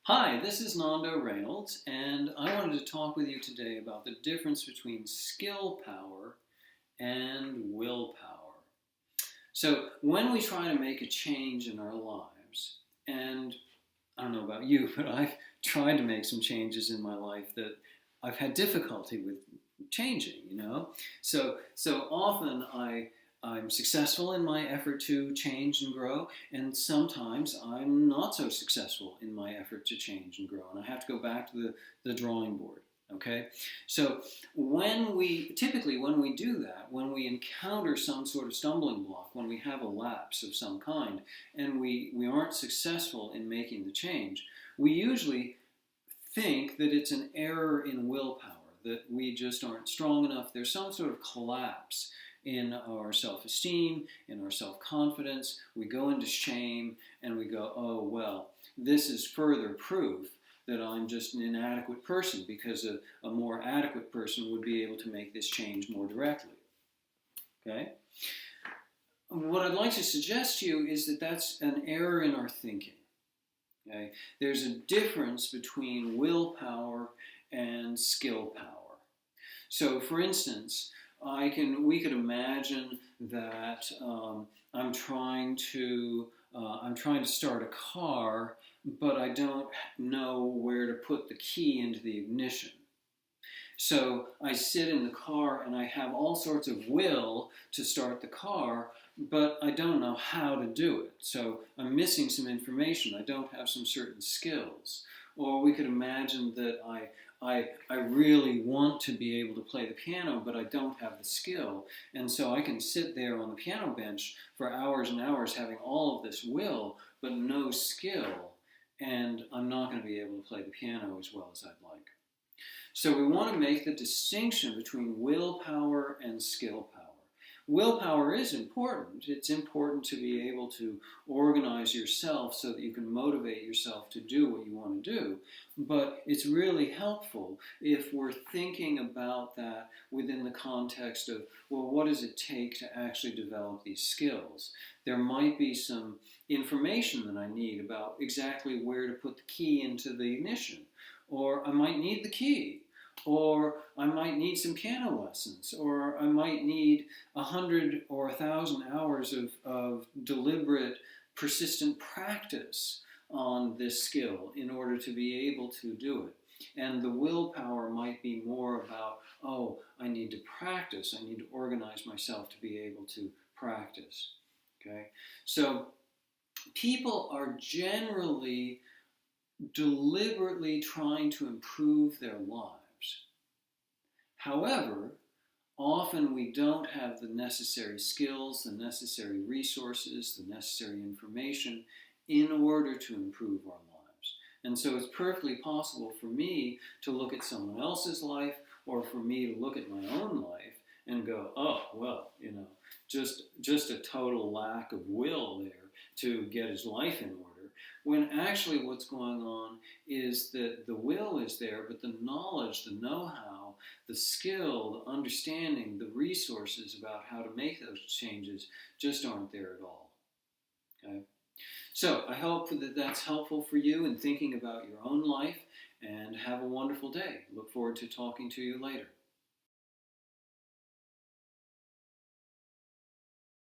Hi, this is Nando Reynolds, and I wanted to talk with you today about the difference between skill power and willpower. So, when we try to make a change in our lives, and I don't know about you, but I've tried to make some changes in my life that I've had difficulty with changing. So often I'm successful in my effort to change and grow, and sometimes I'm not so successful in my effort to change and grow, and I have to go back to the drawing board. Okay, so when we do that, when we encounter some sort of stumbling block, when we have a lapse of some kind, and we aren't successful in making the change, we usually think that it's an error in willpower, that we just aren't strong enough. There's some sort of collapse in our self-esteem, in our self-confidence. We go into shame and we go, oh, well, this is further proof that I'm just an inadequate person, because a more adequate person would be able to make this change more directly. Okay? What I'd like to suggest to you is that that's an error in our thinking. Okay? There's a difference between willpower and skill power. So, for instance, we could imagine that I'm trying to start a car, but I don't know where to put the key into the ignition. So I sit in the car and I have all sorts of will to start the car, but I don't know how to do it. So I'm missing some information. I don't have some certain skills. Or we could imagine that I really want to be able to play the piano, but I don't have the skill. And so I can sit there on the piano bench for hours and hours having all of this will, but no skill. And I'm not going to be able to play the piano as well as I'd like. So we want to make the distinction between willpower and skill power. Willpower is important. It's important to be able to organize yourself so that you can motivate yourself to do what you want to do. But it's really helpful if we're thinking about that within the context of, well, what does it take to actually develop these skills? There might be some information that I need about exactly where to put the key into the ignition. Or I might need the key, or I might need some piano lessons, or I might need 100 or 1,000 hours of deliberate, persistent practice on this skill in order to be able to do it. And the willpower might be more about, oh, I need to practice, I need to organize myself to be able to practice. Okay? So people are generally deliberately trying to improve their lives. However, often we don't have the necessary skills, the necessary resources, the necessary information in order to improve our lives. And so it's perfectly possible for me to look at someone else's life, or for me to look at my own life and go, oh, well, just a total lack of will there to get his life in order. When actually what's going on is that the will is there, but the knowledge, the know-how, the skill, the understanding, the resources about how to make those changes just aren't there at all. Okay? So I hope that that's helpful for you in thinking about your own life, and have a wonderful day. Look forward to talking to you later.